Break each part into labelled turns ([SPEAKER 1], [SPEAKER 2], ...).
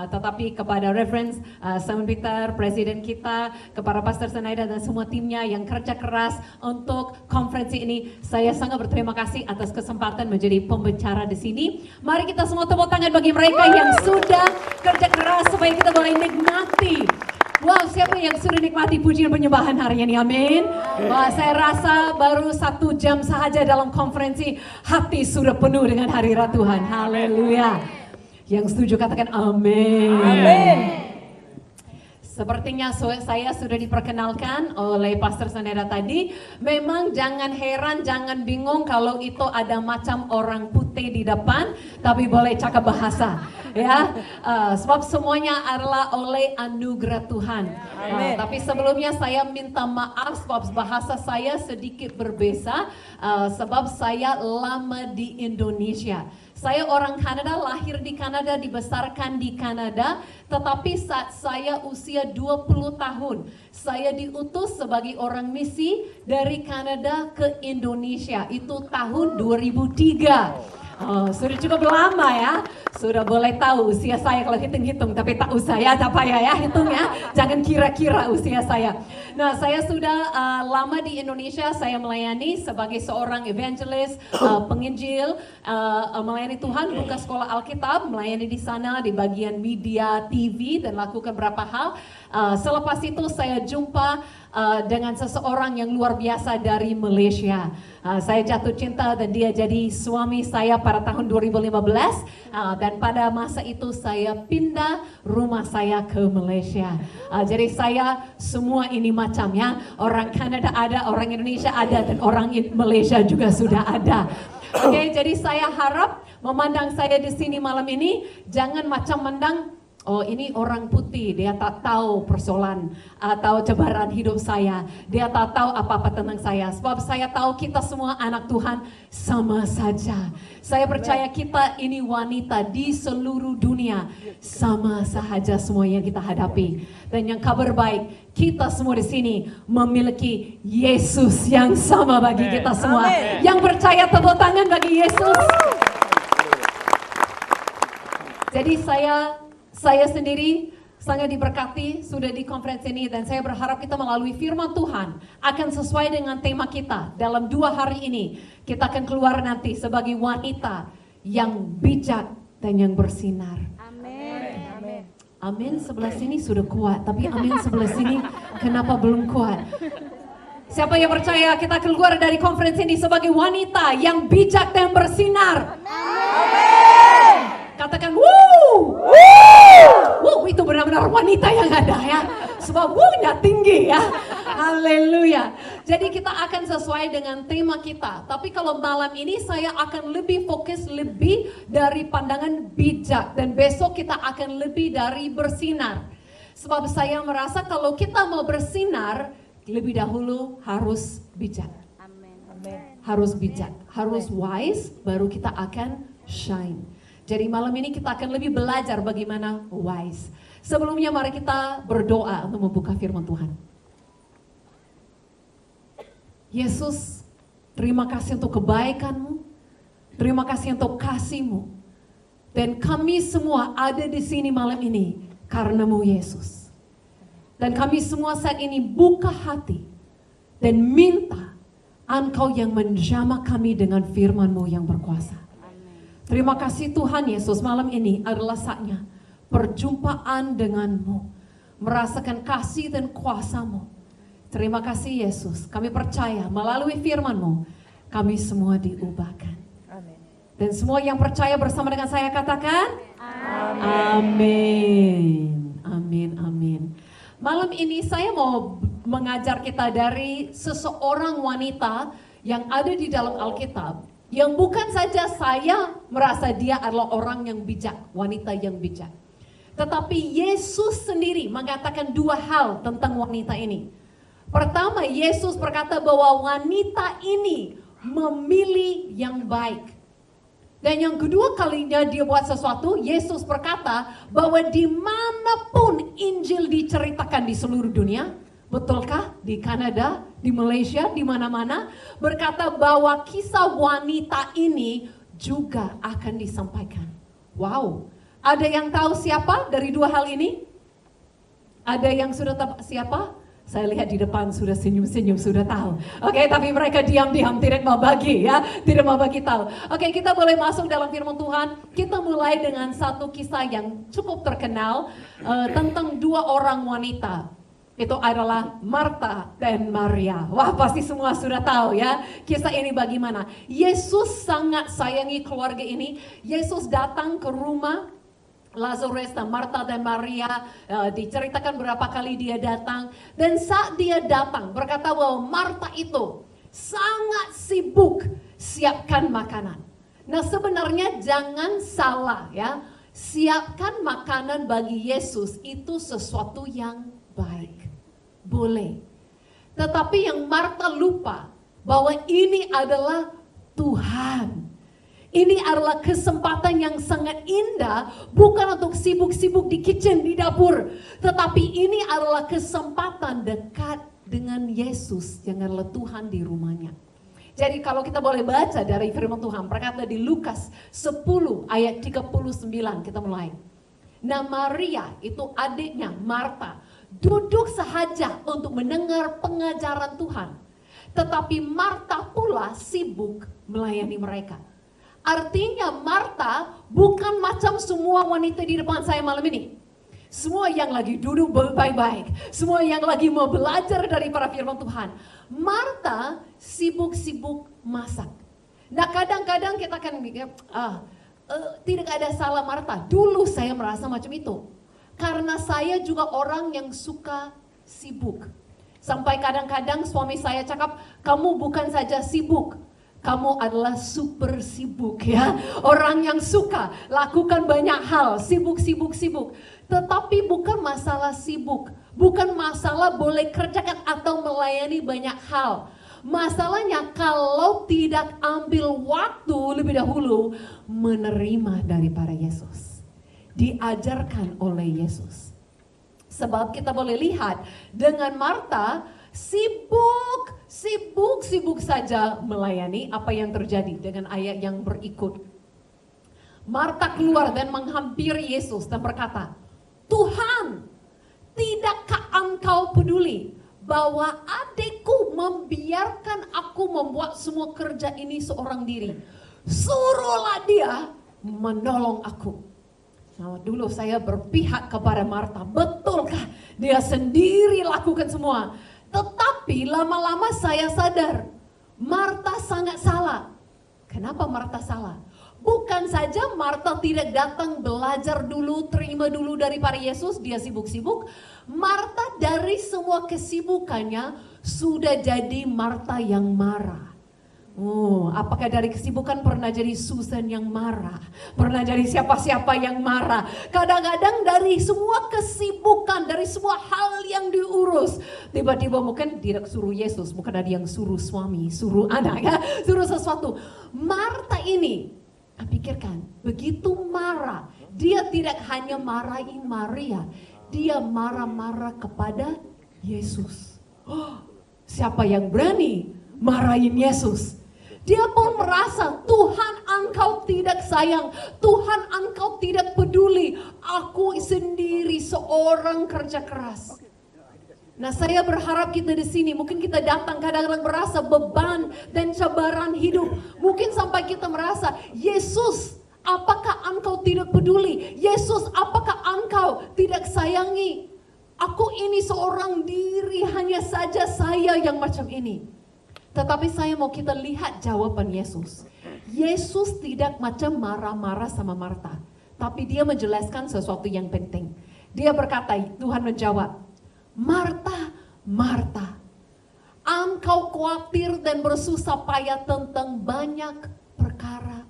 [SPEAKER 1] tetapi kepada Reverend Simon Peter, Presiden kita, kepada Pastor Senaida dan semua timnya yang kerja keras untuk konferensi ini, saya sangat berterima kasih atas kesempatan menjadi pembicara di sini. Mari kita semua tepuk tangan bagi mereka yang sudah kerja keras supaya kita boleh nikmati. Wow, siapa yang sudah nikmati pujian penyembahan hari ini? Amin. Wah, saya rasa baru 1 jam sahaja dalam konferensi, hati sudah penuh dengan hadirat Tuhan. Haleluya. Yang setuju katakan amin.
[SPEAKER 2] Amin.
[SPEAKER 1] Sepertinya saya sudah diperkenalkan oleh Pastor Sanera tadi. Memang jangan heran, jangan bingung kalau itu ada macam orang putih di depan, tapi boleh cakap bahasa, ya. Sebab semuanya adalah oleh anugerah Tuhan. Tapi sebelumnya saya minta maaf sebab bahasa saya sedikit berbeza, sebab saya lama di Indonesia. Saya orang Kanada, lahir di Kanada, dibesarkan di Kanada, tetapi saat saya usia 20 tahun, saya diutus sebagai orang misi dari Kanada ke Indonesia. Itu tahun 2003. Sudah cukup lama ya, sudah boleh tahu usia saya kalau hitung-hitung, tapi tak usah ya, tak payah ya hitung ya, jangan kira-kira usia saya. Nah, saya sudah lama di Indonesia, saya melayani sebagai seorang evangelis, penginjil, melayani Tuhan, buka sekolah Alkitab, melayani di sana di bagian media, TV, dan lakukan beberapa hal. Selepas itu saya jumpa dengan seseorang yang luar biasa dari Malaysia. Saya jatuh cinta dan dia jadi suami saya pada tahun 2015, dan pada masa itu saya pindah rumah saya ke Malaysia. Jadi saya semua ini macam ya, orang Kanada ada, orang Indonesia ada, dan orang Malaysia juga sudah ada. Oke, jadi saya harap memandang saya di sini malam ini jangan macam mandang, oh ini orang putih, dia tak tahu persoalan atau cobaan hidup saya. Dia tak tahu apa-apa tentang saya. Sebab saya tahu kita semua anak Tuhan sama saja. Saya percaya kita ini wanita di seluruh dunia sama sahaja semua yang kita hadapi. Dan yang kabar baik, kita semua di sini memiliki Yesus yang sama bagi kita semua. Yang percaya tepuk tangan bagi Yesus. Jadi saya sendiri sangat diberkati sudah di konferensi ini, dan saya berharap kita melalui firman Tuhan akan sesuai dengan tema kita. Dalam 2 hari ini kita akan keluar nanti sebagai wanita yang bijak dan yang bersinar.
[SPEAKER 2] Amin. Amin.
[SPEAKER 1] Amin sebelah sini sudah kuat, tapi amin sebelah sini kenapa belum kuat? Siapa yang percaya kita keluar dari konferensi ini sebagai wanita yang bijak dan bersinar?
[SPEAKER 2] Amin.
[SPEAKER 1] Katakan wuh. Itu benar-benar wanita yang ada ya. Sebab wuhnya tinggi ya. Haleluya. Jadi kita akan sesuai dengan tema kita. Tapi kalau malam ini saya akan lebih fokus lebih dari pandangan bijak. Dan besok kita akan lebih dari bersinar. Sebab saya merasa kalau kita mau bersinar, lebih dahulu harus bijak.
[SPEAKER 2] Amin.
[SPEAKER 1] Harus bijak, harus wise, baru kita akan shine. Jadi malam ini kita akan lebih belajar bagaimana wise. Sebelumnya mari kita berdoa untuk membuka firman Tuhan. Yesus, terima kasih untuk kebaikan-Mu. Terima kasih untuk kasih-Mu. Dan kami semua ada di sini malam ini karena-Mu Yesus. Dan kami semua saat ini buka hati dan minta Engkau yang menjamah kami dengan firman-Mu yang berkuasa. Terima kasih Tuhan Yesus, malam ini adalah saatnya perjumpaan dengan-Mu, merasakan kasih dan kuasa-Mu. Terima kasih Yesus, kami percaya melalui firman-Mu kami semua diubahkan.
[SPEAKER 2] Amin.
[SPEAKER 1] Dan semua yang percaya bersama dengan saya katakan amin. Amin. Amin. Malam ini saya mau mengajar kita dari seseorang wanita yang ada di dalam Alkitab, yang bukan saja saya merasa dia adalah orang yang bijak, wanita yang bijak. Tetapi Yesus sendiri mengatakan 2 hal tentang wanita ini. Pertama, Yesus berkata bahwa wanita ini memilih yang baik. Dan yang kedua kalinya dia buat sesuatu, Yesus berkata bahwa dimanapun Injil diceritakan di seluruh dunia, betulkah? Di Kanada, di Malaysia, di mana-mana, berkata bahwa kisah wanita ini juga akan disampaikan. Wow, Ada yang tahu siapa dari dua hal ini? Ada yang sudah tahu siapa? Saya lihat di depan sudah senyum-senyum, sudah tahu. Oke, tapi mereka diam-diam tidak mau bagi ya, tidak mau bagi tahu. Oke, kita boleh masuk dalam firman Tuhan. Kita mulai dengan satu kisah yang cukup terkenal tentang dua orang wanita. Itu adalah Marta dan Maria. Wah, pasti semua sudah tahu ya kisah ini bagaimana. Yesus sangat sayangi keluarga ini. Yesus datang ke rumah Lazarus dan Marta dan Maria, diceritakan berapa kali dia datang. Dan saat dia datang berkata bahwa Marta itu sangat sibuk siapkan makanan. Nah, sebenarnya jangan salah ya, siapkan makanan bagi Yesus itu sesuatu yang baik, boleh. Tetapi yang Marta lupa bahwa ini adalah Tuhan. Ini adalah kesempatan yang sangat indah, bukan untuk sibuk-sibuk di kitchen, di dapur. Tetapi ini adalah kesempatan dekat dengan Yesus yang adalah Tuhan di rumahnya. Jadi kalau kita boleh baca dari firman Tuhan, berkata di Lukas 10 ayat 39, kita mulai. Nah, Maria itu adiknya Marta, duduk sahaja untuk mendengar pengajaran Tuhan. Tetapi Marta pula sibuk melayani mereka. Artinya Marta bukan macam semua wanita di depan saya malam ini. Semua yang lagi duduk baik-baik. Semua yang lagi mau belajar dari para firman Tuhan. Marta sibuk-sibuk masak. Nah, kadang-kadang kita akan mikir, tidak ada salah Marta. Dulu saya merasa macam itu. Karena saya juga orang yang suka sibuk. Sampai kadang-kadang suami saya cakap, kamu bukan saja sibuk, kamu adalah super sibuk ya. Orang yang suka lakukan banyak hal, sibuk. Tetapi bukan masalah sibuk, bukan masalah boleh kerjakan atau melayani banyak hal. Masalahnya kalau tidak ambil waktu lebih dahulu menerima daripada Yesus, diajarkan oleh Yesus. Sebab kita boleh lihat dengan Marta sibuk saja melayani. Apa yang terjadi dengan ayat yang berikut? Marta keluar dan menghampiri Yesus dan berkata, Tuhan, tidakkah engkau peduli bahwa adikku membiarkan aku membuat semua kerja ini seorang diri? Suruhlah dia menolong aku. Nah, dulu saya berpihak kepada Marta, betulkah dia sendiri lakukan semua? Tetapi lama-lama saya sadar, Marta sangat salah. Kenapa Marta salah? Bukan saja Marta tidak datang belajar dulu, terima dulu daripada Yesus, dia sibuk-sibuk. Marta dari semua kesibukannya sudah jadi Marta yang marah. Oh, apakah dari kesibukan pernah jadi Susan yang marah? Pernah jadi siapa-siapa yang marah? Kadang-kadang dari semua kesibukan, dari semua hal yang diurus, tiba-tiba mungkin tidak suruh Yesus, bukan ada yang suruh suami, suruh anak ya, suruh sesuatu. Marta ini, pikirkan, begitu marah, dia tidak hanya marahin Maria, dia marah-marah kepada Yesus. Oh, siapa yang berani marahin Yesus? Dia pun merasa, Tuhan engkau tidak sayang, Tuhan engkau tidak peduli, aku sendiri seorang kerja keras. Nah, saya berharap kita di sini, mungkin kita datang kadang-kadang merasa beban dan cabaran hidup. Mungkin sampai kita merasa, Yesus, apakah engkau tidak peduli? Yesus, apakah engkau tidak sayangi? Aku ini seorang diri, hanya saja saya yang macam ini. Tetapi saya mau kita lihat jawaban Yesus. Yesus tidak macam marah-marah sama Marta, tapi dia menjelaskan sesuatu yang penting. Dia berkata, Tuhan menjawab, Marta, Marta, engkau khawatir dan bersusah payah tentang banyak perkara.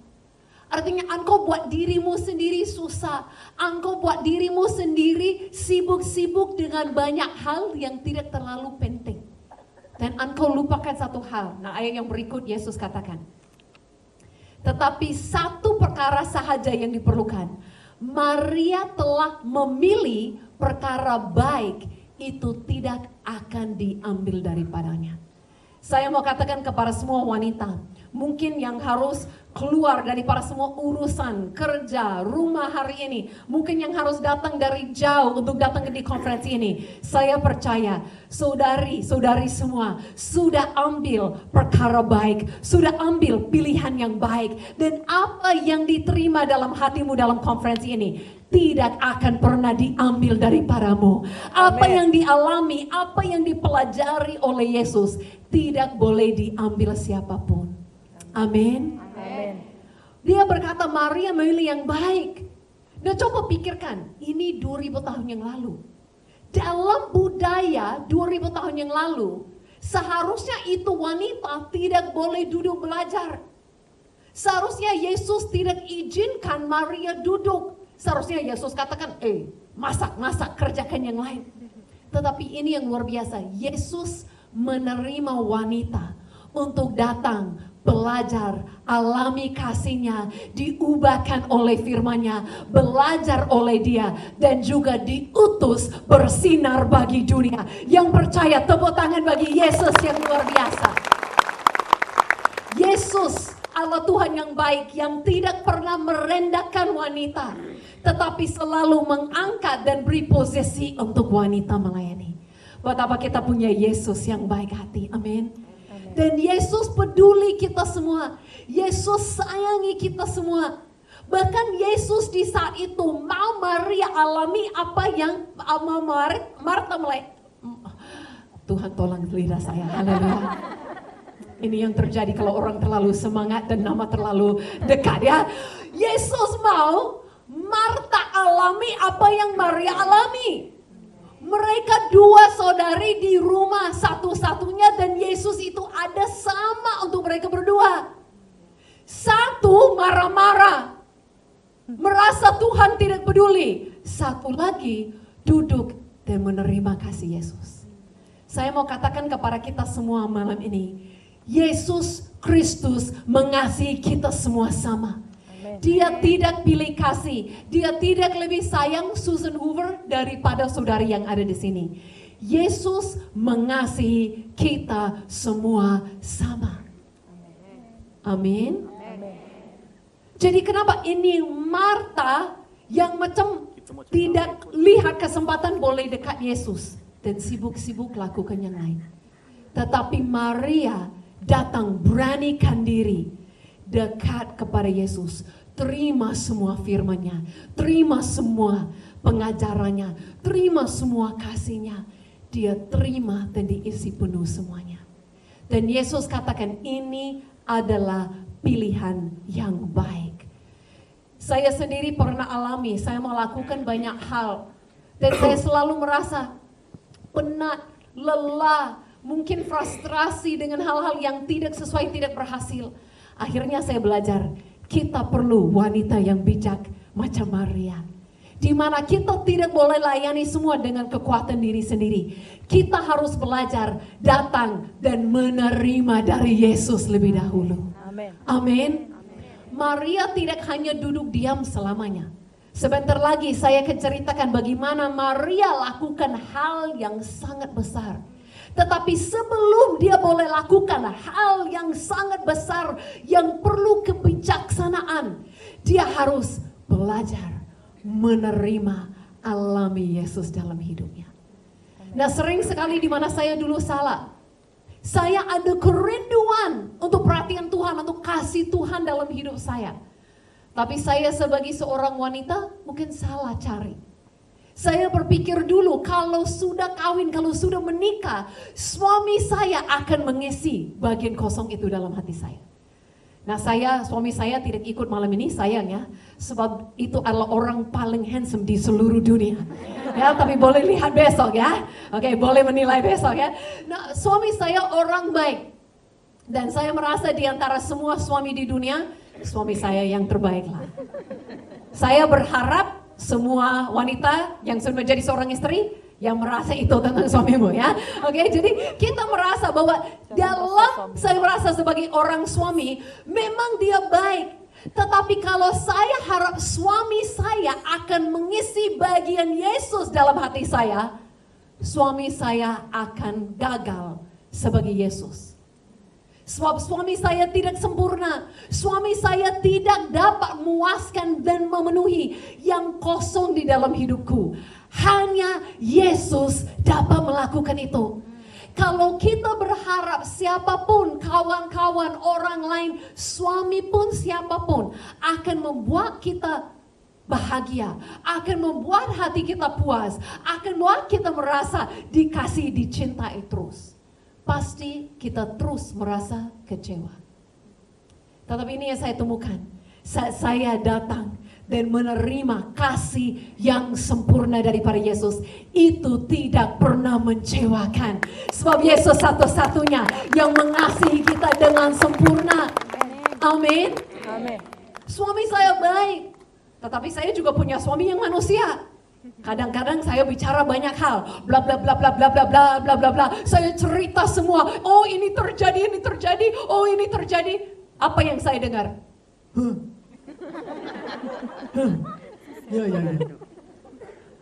[SPEAKER 1] Artinya engkau buat dirimu sendiri susah, engkau buat dirimu sendiri sibuk-sibuk dengan banyak hal yang tidak terlalu penting. Dan engkau lupakan satu hal. Nah, ayat yang berikut Yesus katakan, tetapi satu perkara sahaja yang diperlukan. Maria telah memilih perkara baik, itu tidak akan diambil daripadanya. Saya mau katakan kepada semua wanita, mungkin yang harus keluar daripada semua urusan kerja, rumah hari ini, mungkin yang harus datang dari jauh untuk datang di konferensi ini, saya percaya saudari-saudari semua sudah ambil perkara baik, sudah ambil pilihan yang baik, dan apa yang diterima dalam hatimu dalam konferensi ini tidak akan pernah diambil daripadamu. Apa yang dialami, apa yang dipelajari oleh Yesus tidak boleh diambil siapapun. Amin. Dia berkata Maria memilih yang baik. Nah coba pikirkan, ini 2000 tahun yang lalu. Dalam budaya 2000 tahun yang lalu, seharusnya itu wanita tidak boleh duduk belajar. Seharusnya Yesus tidak izinkan Maria duduk. Seharusnya Yesus katakan, masak, kerjakan yang lain. Tetapi ini yang luar biasa, Yesus menerima wanita untuk datang, belajar, alami kasihnya, diubahkan oleh firman-Nya, belajar oleh dia, dan juga diutus bersinar bagi dunia. Yang percaya, tepuk tangan bagi Yesus yang luar biasa. Yesus Allah Tuhan yang baik, yang tidak pernah merendahkan wanita, tetapi selalu mengangkat dan beri posisi untuk wanita melayani. Betapa kita punya Yesus yang baik hati, amin. Dan Yesus peduli kita semua. Yesus sayangi kita semua. Bahkan Yesus di saat itu mau Maria alami apa yang Marta mulai. Tuhan tolong lidah saya. Haleluya. Ini yang terjadi kalau orang terlalu semangat dan nama terlalu dekat ya. Yesus mau Marta alami apa yang Maria alami. Mereka dua saudari di rumah satu-satunya dan Yesus itu ada sama untuk mereka berdua. Satu marah-marah, merasa Tuhan tidak peduli. Satu lagi duduk dan menerima kasih Yesus. Saya mau katakan kepada kita semua malam ini, Yesus Kristus mengasihi kita semua sama. Dia tidak pilih kasih. Dia tidak lebih sayang Susan Hoover daripada saudari yang ada di sini. Yesus mengasihi kita semua sama. Amin. Jadi kenapa ini Marta yang macam tidak lihat kesempatan boleh dekat Yesus dan sibuk-sibuk lakukan yang lain. Tetapi Maria datang beranikan diri dekat kepada Yesus, terima semua firman-Nya, terima semua pengajarannya, terima semua kasih-Nya. Dia terima dan diisi penuh semuanya. Dan Yesus katakan ini adalah pilihan yang baik. Saya sendiri pernah alami, saya melakukan banyak hal. Dan saya selalu merasa penat, lelah, mungkin frustrasi dengan hal-hal yang tidak sesuai, tidak berhasil. Akhirnya saya belajar, kita perlu wanita yang bijak macam Maria. Di mana kita tidak boleh layani semua dengan kekuatan diri sendiri. Kita harus belajar datang dan menerima dari Yesus lebih dahulu. Amin. Maria tidak hanya duduk diam selamanya. Sebentar lagi saya akan ceritakan bagaimana Maria lakukan hal yang sangat besar. Tetapi sebelum dia boleh lakukan hal yang sangat besar yang perlu kebijaksanaan, dia harus belajar menerima, alami Yesus dalam hidupnya. Nah, sering sekali di mana saya dulu salah. Saya ada kerinduan untuk perhatian Tuhan, untuk kasih Tuhan dalam hidup saya. Tapi saya sebagai seorang wanita mungkin salah cari. Saya berpikir dulu kalau sudah kawin, kalau sudah menikah, suami saya akan mengisi bagian kosong itu dalam hati saya. Nah suami saya tidak ikut malam ini, sayang ya. Sebab itu adalah orang paling handsome di seluruh dunia. Ya, tapi boleh lihat besok ya. Oke, boleh menilai besok ya. Nah, suami saya orang baik. Dan saya merasa di antara semua suami di dunia, suami saya yang terbaik lah. Saya berharap semua wanita yang sudah menjadi seorang istri yang merasa itu tentang suamimu ya. Oke, jadi kita merasa bahwa dalam saya merasa sebagai orang suami memang dia baik. Tetapi kalau saya harap suami saya akan mengisi bagian Yesus dalam hati saya, suami saya akan gagal sebagai Yesus. Sebab suami saya tidak sempurna. Suami saya tidak dapat memuaskan dan memenuhi yang kosong di dalam hidupku. Hanya Yesus dapat melakukan itu. Kalau kita berharap siapapun, kawan-kawan, orang lain, suami pun siapapun akan membuat kita bahagia, akan membuat hati kita puas, akan membuat kita merasa dikasih, dicintai terus, pasti kita terus merasa kecewa. Tetapi ini yang saya temukan saat saya datang dan menerima kasih yang sempurna daripada Yesus, itu tidak pernah mengecewakan. Sebab Yesus satu-satunya yang mengasihi kita dengan sempurna. Amin.
[SPEAKER 2] Amin.
[SPEAKER 1] Suami saya baik, tetapi saya juga punya suami yang manusia. Kadang-kadang saya bicara banyak hal, bla bla bla bla bla bla bla bla bla bla. Saya cerita semua. Oh ini terjadi, oh ini terjadi. Apa yang saya dengar? Ya.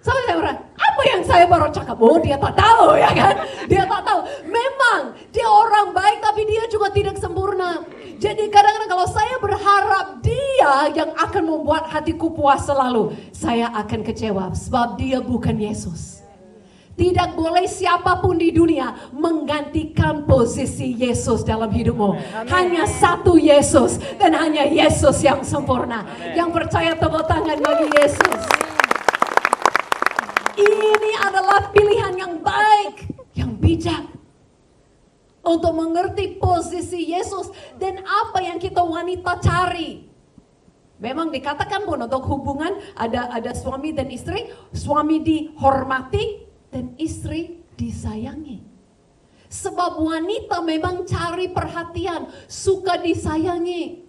[SPEAKER 1] Sampai saya bilang, apa yang saya baru cakap? Oh dia tak tahu ya kan? Dia tak tahu. Memang dia orang baik tapi dia juga tidak sempurna. Jadi kadang-kadang kalau saya berharap dia yang akan membuat hatiku puas selalu, saya akan kecewa sebab dia bukan Yesus. Tidak boleh siapapun di dunia menggantikan posisi Yesus dalam hidupmu. Hanya satu Yesus dan hanya Yesus yang sempurna. Yang percaya tepuk tangan bagi Yesus. Ini adalah pilihan yang baik, yang bijak. Untuk mengerti posisi Yesus dan apa yang kita wanita cari. Memang dikatakan pun untuk hubungan ada suami dan istri, suami dihormati dan istri disayangi. Sebab wanita memang cari perhatian, suka disayangi.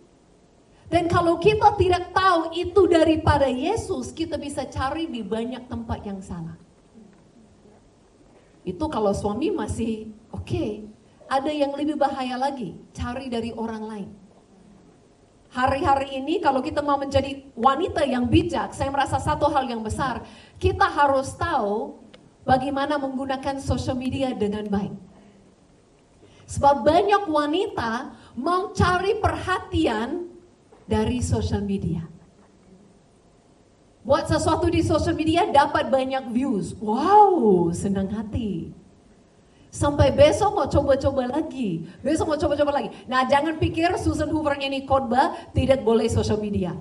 [SPEAKER 1] Dan kalau kita tidak tahu itu daripada Yesus, kita bisa cari di banyak tempat yang salah. Itu kalau suami masih oke. Ada yang lebih bahaya lagi, cari dari orang lain. Hari-hari ini kalau kita mau menjadi wanita yang bijak, saya merasa satu hal yang besar. Kita harus tahu bagaimana menggunakan social media dengan baik. Sebab banyak wanita mau cari perhatian dari social media. Buat sesuatu di social media dapat banyak views. Wow, senang hati. Sampai besok mau coba-coba lagi. Besok mau coba-coba lagi. Nah jangan pikir Susan Hoover ini khotbah tidak boleh social media.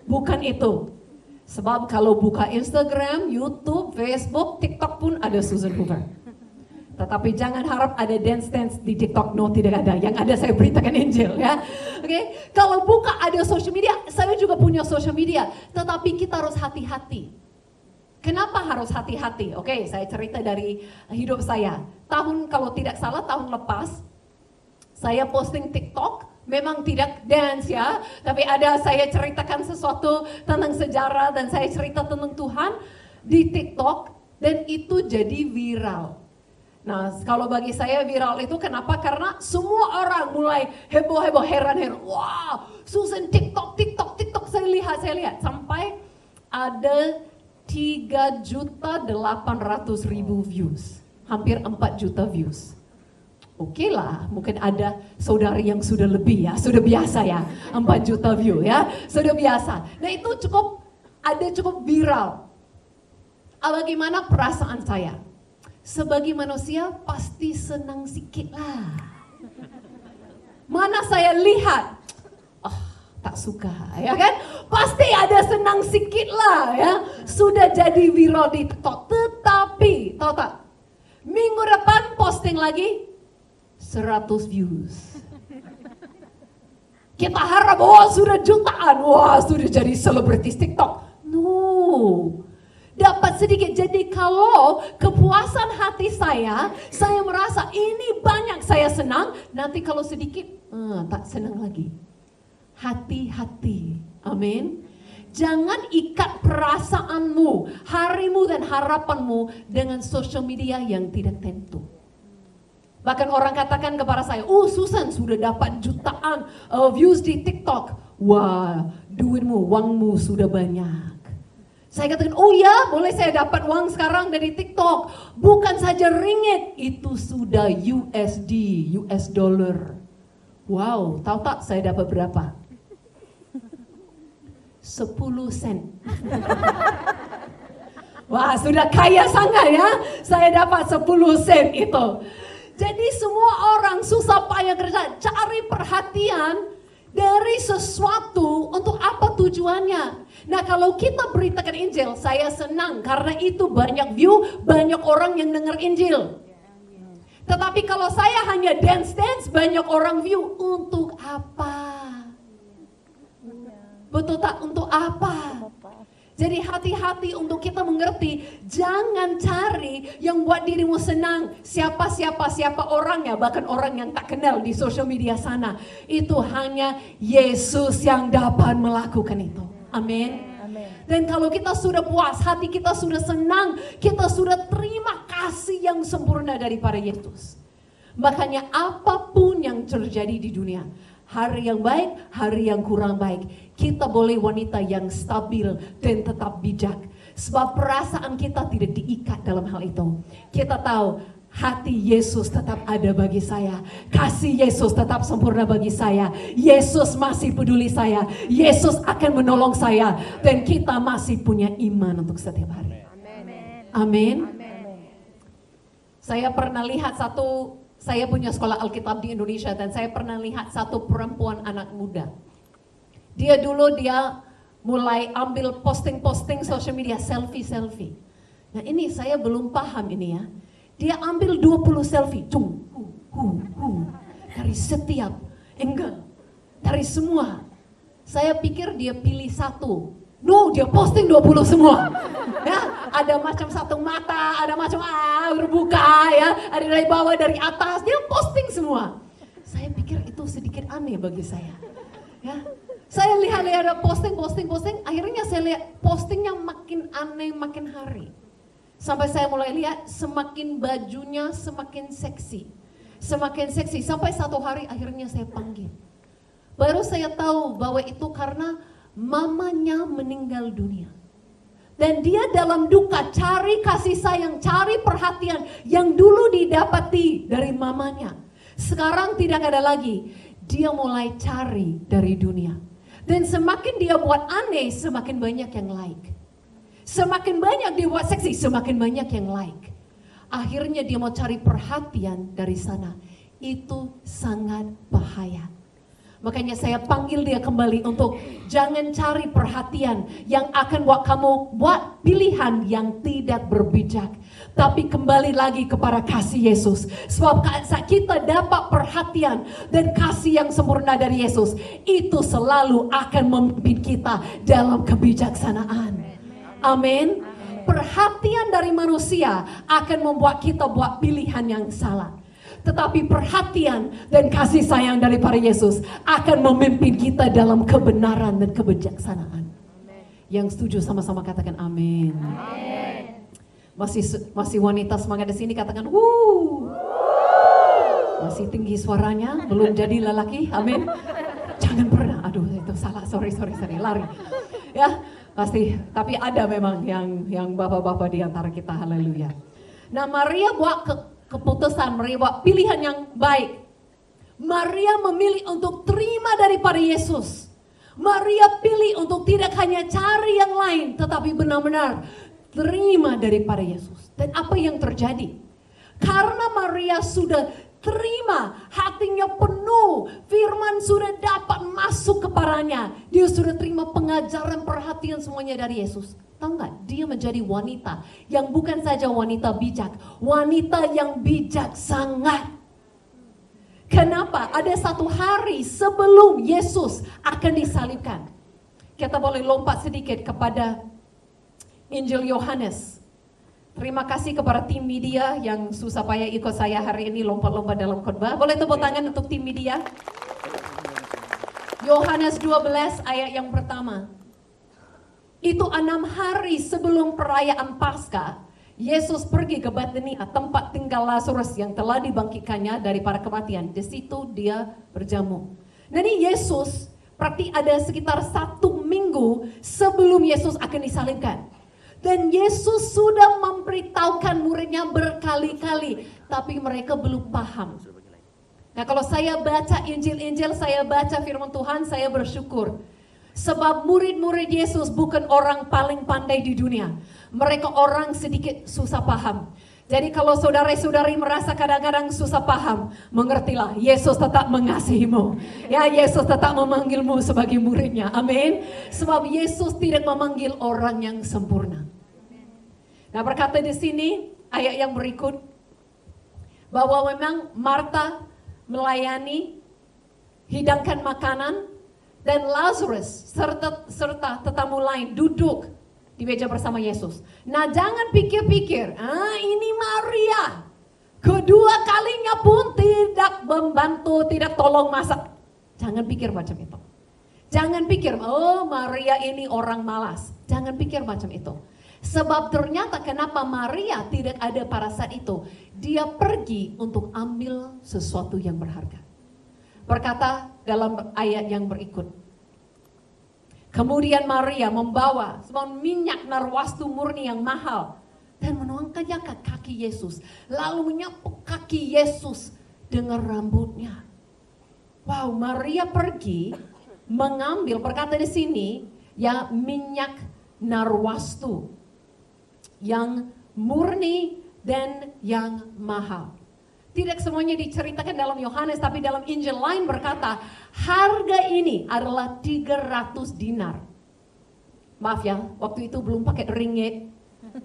[SPEAKER 1] Bukan itu. Sebab kalau buka Instagram, YouTube, Facebook, TikTok pun ada Susan Hoover. Tetapi jangan harap ada dance di TikTok. No, tidak ada. Yang ada saya beritakan Injil ya. Oke. Kalau buka ada social media, saya juga punya social media. Tetapi kita harus hati-hati. Kenapa harus hati-hati? Oke, saya cerita dari hidup saya. Kalau tidak salah tahun lepas, saya posting TikTok. Memang tidak dance ya, tapi saya ceritakan sesuatu tentang sejarah dan saya cerita tentang Tuhan di TikTok dan itu jadi viral. Nah, kalau bagi saya viral itu kenapa? Karena semua orang mulai heboh-heboh, heran-heran. Wow, Susan TikTok, saya lihat sampai ada 3.800.000 views, hampir 4 juta views. Oke lah, mungkin ada saudari yang sudah lebih ya, sudah biasa ya, 4 juta view ya, sudah biasa. Nah itu cukup viral. Bagaimana perasaan saya? Sebagai manusia pasti senang sikit lah. Mana saya lihat, tak suka ya kan, pasti ada senang sikit lah ya, sudah jadi viral di TikTok. Tetapi tahu tak, minggu depan posting lagi 100 views. Kita harap sudah jutaan, sudah jadi selebritis TikTok. No, dapat sedikit. Jadi kalau kepuasan hati saya merasa ini banyak saya senang, nanti kalau sedikit tak senang lagi. Hati-hati, amin. Jangan ikat perasaanmu, harimu dan harapanmu dengan social media yang tidak tentu. Bahkan orang katakan kepada saya, Susan sudah dapat jutaan views di TikTok. Wah, uangmu sudah banyak. Saya katakan, ya boleh saya dapat uang sekarang dari TikTok. Bukan saja ringgit, itu sudah USD, US dollar. Wow, tahu tak saya dapat berapa? 10 sen. Wah, sudah kaya sangat ya. Saya dapat 10 sen itu. Jadi semua orang susah payah kerja, cari perhatian dari sesuatu untuk apa tujuannya. Nah, kalau kita beritakan Injil, saya senang karena itu banyak view, banyak orang yang dengar Injil. Tetapi kalau saya hanya dance-dance, banyak orang view, untuk apa? Betul tak? Untuk apa? Jadi hati-hati untuk kita mengerti, jangan cari yang buat dirimu senang. Siapa orangnya, bahkan orang yang tak kenal di social media sana. Itu hanya Yesus yang dapat melakukan itu. Amin. Dan kalau kita sudah puas, hati kita sudah senang, kita sudah terima kasih yang sempurna daripada Yesus. Makanya apapun yang terjadi di dunia, hari yang baik, hari yang kurang baik, kita boleh wanita yang stabil dan tetap bijak. Sebab perasaan kita tidak diikat dalam hal itu. Kita tahu hati Yesus tetap ada bagi saya. Kasih Yesus tetap sempurna bagi saya. Yesus masih peduli saya. Yesus akan menolong saya. Dan kita masih punya iman untuk setiap hari. Amin. Saya pernah lihat saya punya sekolah Alkitab di Indonesia. Dan saya pernah lihat satu perempuan anak muda. Dia mulai ambil posting social media, selfie. Nah ini saya belum paham ini ya. Dia ambil 20 selfie, dari setiap angle, dari semua. Saya pikir dia pilih satu. No, dia posting 20 semua. Ya, ada macam satu mata, ada macam berbuka ya, ada dari bawah, dari atas, dia posting semua. Saya pikir itu sedikit aneh bagi saya. Ya. Saya lihat ada posting, akhirnya saya lihat postingnya makin aneh makin hari. Sampai saya mulai lihat semakin bajunya semakin seksi. Sampai satu hari akhirnya saya panggil. Baru saya tahu bahwa itu karena mamanya meninggal dunia. Dan dia dalam duka cari kasih sayang, cari perhatian yang dulu didapati dari mamanya. Sekarang tidak ada lagi. Dia mulai cari dari dunia. Dan semakin dia buat aneh, semakin banyak yang like. Semakin banyak dia buat seksi, semakin banyak yang like. Akhirnya dia mau cari perhatian dari sana. Itu sangat bahaya. Makanya saya panggil dia kembali untuk jangan cari perhatian yang akan buat kamu buat pilihan yang tidak berbijak. Tapi kembali lagi kepada kasih Yesus. Sebab saat kita dapat perhatian dan kasih yang sempurna dari Yesus, itu selalu akan memimpin kita dalam kebijaksanaan. Amin. Perhatian dari manusia akan membuat kita buat pilihan yang salah. Tetapi perhatian dan kasih sayang daripada Yesus akan memimpin kita dalam kebenaran dan kebijaksanaan. Yang setuju sama-sama katakan amin. Masih wanita semangat di sini katakan wuh. Masih tinggi suaranya, belum jadi lelaki. Amin. Jangan pernah. Aduh, itu salah. Sorry, lari. Ya, pasti. Tapi ada memang yang bapak-bapak di antara kita. Haleluya. Nah, Maria buat keputusan, Maria buat pilihan yang baik. Maria memilih untuk terima daripada Yesus. Maria pilih untuk tidak hanya cari yang lain, tetapi benar-benar terima daripada Yesus. Dan apa yang terjadi? Karena Maria sudah terima, hatinya penuh, firman sudah dapat masuk kepadanya. Dia sudah terima pengajaran, perhatian semuanya dari Yesus. Tahu nggak? Dia menjadi wanita yang bukan saja wanita bijak, wanita yang bijak sangat. Kenapa? Ada satu hari sebelum Yesus akan disalibkan. Kita boleh lompat sedikit kepada Injil Yohanes. Terima kasih kepada tim media yang susah payah ikut saya hari ini lompat-lompat dalam khotbah. Boleh tepuk tangan untuk tim media. Yohanes 12 ayat yang pertama. Itu 6 hari sebelum perayaan Paskah, Yesus pergi ke Betania, tempat tinggal Lazarus yang telah dibangkitkannya daripada kematian. Di situ dia berjamu. Nah ini Yesus, berarti ada sekitar 1 minggu sebelum Yesus akan disalibkan. Dan Yesus sudah memberitahukan muridnya berkali-kali, tapi mereka belum paham. Nah, kalau saya baca Injil-Injil, saya baca firman Tuhan, saya bersyukur. Sebab murid-murid Yesus bukan orang paling pandai di dunia. Mereka orang sedikit susah paham. Jadi kalau saudara-saudari merasa kadang-kadang susah paham, mengertilah, Yesus tetap mengasihimu. Ya, Yesus tetap memanggilmu sebagai muridnya. Amin. Sebab Yesus tidak memanggil orang yang sempurna. Nah, berkata di sini ayat yang berikut bahwa memang Marta melayani, hidangkan makanan, dan Lazarus serta tetamu lain duduk di meja bersama Yesus. Nah, jangan pikir-pikir, ini Maria. Kedua kalinya pun tidak membantu, tidak tolong masak. Jangan pikir macam itu. Jangan pikir, oh Maria ini orang malas. Jangan pikir macam itu. Sebab ternyata kenapa Maria tidak ada pada saat itu. Dia pergi untuk ambil sesuatu yang berharga. Berkata dalam ayat yang berikut. Kemudian Maria membawa semua minyak narwastu murni yang mahal dan menuangkannya ke kaki Yesus. Lalu menyapu kaki Yesus dengan rambutnya. Wow, Maria pergi mengambil, berkata di sini, ya minyak narwastu yang murni dan yang mahal. Tidak semuanya diceritakan dalam Yohanes, tapi dalam Injil lain berkata, harga ini adalah 300 dinar. Maaf ya, waktu itu belum pakai ringgit,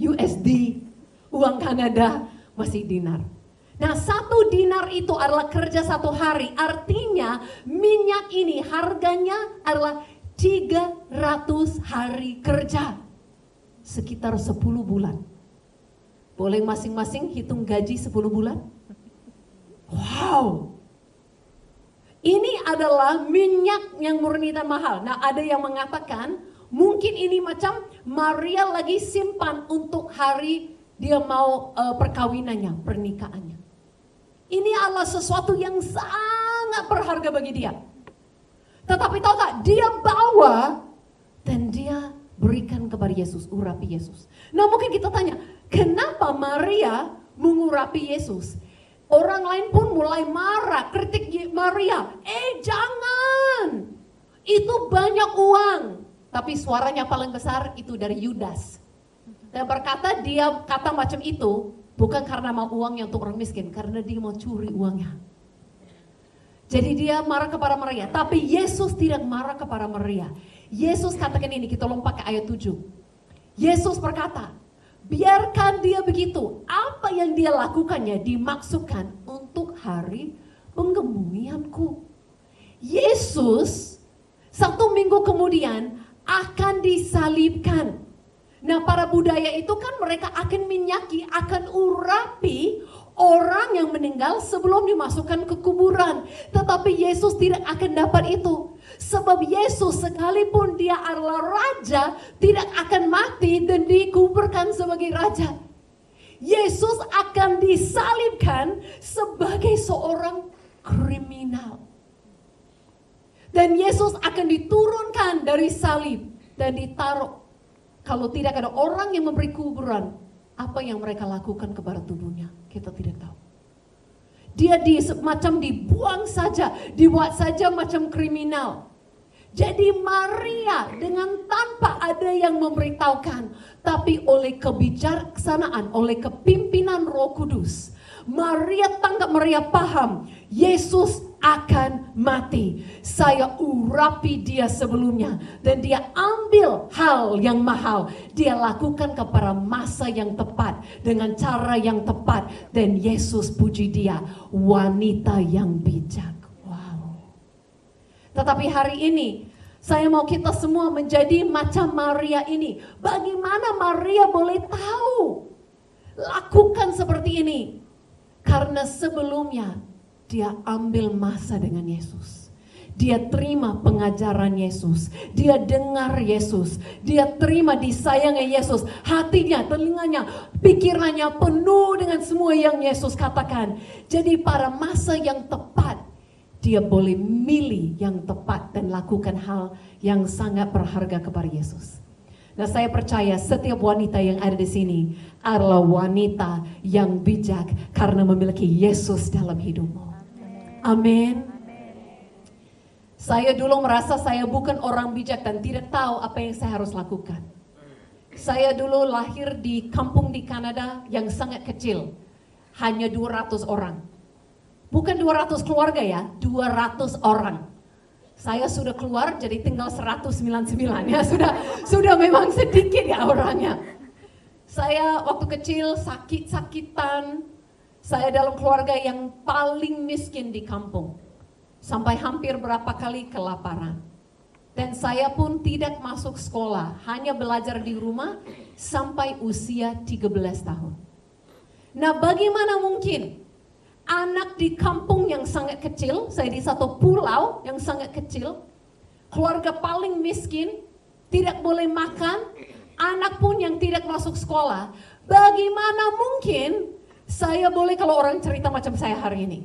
[SPEAKER 1] USD, uang Kanada, masih dinar. Nah, 1 dinar itu adalah kerja 1 hari. Artinya minyak ini harganya adalah 300 hari kerja. Sekitar 10 bulan. Boleh masing-masing hitung gaji 10 bulan? Wow, ini adalah minyak yang murni dan mahal. Nah, ada yang mengatakan mungkin ini macam Maria lagi simpan untuk hari dia mau perkawinannya, pernikahannya. Ini adalah sesuatu yang sangat berharga bagi dia. Tetapi tahu tak, dia bawa dan dia berikan kepada Yesus, urapi Yesus. Nah, mungkin kita tanya, kenapa Maria mengurapi Yesus? Orang lain pun mulai marah, kritik Maria. Jangan, itu banyak uang. Tapi suaranya paling besar itu dari Yudas. Dan berkata dia kata macam itu bukan karena mau uangnya untuk orang miskin, karena dia mau curi uangnya. Jadi dia marah kepada Maria. Tapi Yesus tidak marah kepada Maria. Yesus katakan ini, kita lompat ke ayat 7. Yesus berkata, biarkan dia begitu. Apa yang dia lakukannya dimaksudkan untuk hari penggemumianku. Yesus 1 minggu kemudian akan disalibkan. Nah, para budaya itu kan mereka akan minyaki, akan urapi orang yang meninggal sebelum dimasukkan ke kuburan. Tetapi Yesus tidak akan dapat itu. Sebab Yesus sekalipun dia adalah raja, tidak akan mati dan dikuburkan sebagai raja. Yesus akan disalibkan sebagai seorang kriminal. Dan Yesus akan diturunkan dari salib dan ditaruh. Kalau tidak ada orang yang memberi kuburan, apa yang mereka lakukan kepada tubuhnya? Kita tidak tahu. Dia macam dibuang saja, dibuat saja macam kriminal. Jadi Maria dengan tanpa ada yang memberitahukan, tapi oleh kebijaksanaan, oleh kepimpinan Roh Kudus, Maria tangkap, Maria paham, Yesus akan mati. Saya urapi dia sebelumnya, dan dia ambil hal yang mahal, dia lakukan kepada masa yang tepat, dengan cara yang tepat, dan Yesus puji dia, wanita yang bijak. Tetapi hari ini saya mau kita semua menjadi macam Maria ini. Bagaimana Maria boleh tahu lakukan seperti ini? Karena sebelumnya dia ambil masa dengan Yesus. Dia terima pengajaran Yesus. Dia dengar Yesus. Dia terima disayangnya Yesus. Hatinya, telinganya, pikirannya penuh dengan semua yang Yesus katakan. Jadi pada masa yang tepat, dia boleh milih yang tepat dan lakukan hal yang sangat berharga kepada Yesus. Nah, saya percaya setiap wanita yang ada di sini adalah wanita yang bijak karena memiliki Yesus dalam hidupmu. Amin. Saya dulu merasa saya bukan orang bijak dan tidak tahu apa yang saya harus lakukan. Saya dulu lahir di kampung di Kanada yang sangat kecil. Hanya 200 orang. Bukan 200 keluarga ya, 200 orang. Saya sudah keluar jadi tinggal 199 ya, sudah memang sedikit ya orangnya. Saya waktu kecil sakit-sakitan. Saya dalam keluarga yang paling miskin di kampung. Sampai hampir berapa kali kelaparan. Dan saya pun tidak masuk sekolah, hanya belajar di rumah sampai usia 13 tahun. Nah, bagaimana mungkin anak di kampung yang sangat kecil, saya di satu pulau yang sangat kecil, keluarga paling miskin, tidak boleh makan, anak pun yang tidak masuk sekolah. Bagaimana mungkin saya boleh, kalau orang cerita macam saya hari ini,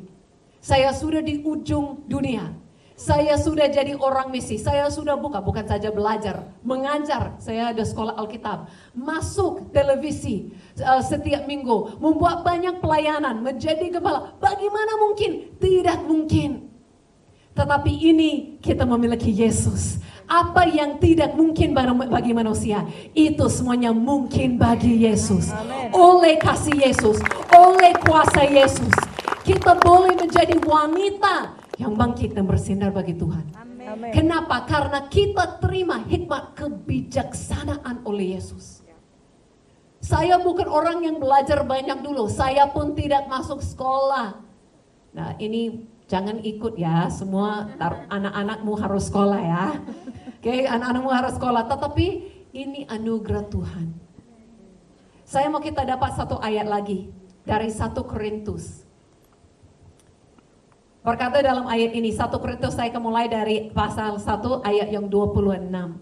[SPEAKER 1] saya sudah di ujung dunia, saya sudah jadi orang misi, saya sudah bukan saja belajar, mengajar, saya ada sekolah Alkitab, masuk televisi setiap minggu, membuat banyak pelayanan, menjadi gembala. Bagaimana mungkin? Tidak mungkin. Tetapi ini kita memiliki Yesus. Apa yang tidak mungkin bagi manusia, itu semuanya mungkin bagi Yesus.
[SPEAKER 2] Amen.
[SPEAKER 1] Oleh kasih Yesus, oleh kuasa Yesus, kita boleh menjadi wanita yang bangkit dan bersinar bagi Tuhan.
[SPEAKER 2] Amen.
[SPEAKER 1] Kenapa? Karena kita terima hikmat kebijaksanaan oleh Yesus. Saya bukan orang yang belajar banyak dulu, saya pun tidak masuk sekolah. Nah, ini jangan ikut ya, semua anak-anakmu harus sekolah ya. Oke, anak-anakmu harus sekolah, tetapi ini anugerah Tuhan. Saya mau kita dapat satu ayat lagi dari 1 Korintus. Berkata dalam ayat ini, 1 Korintus, saya mulai dari pasal 1 ayat yang 26.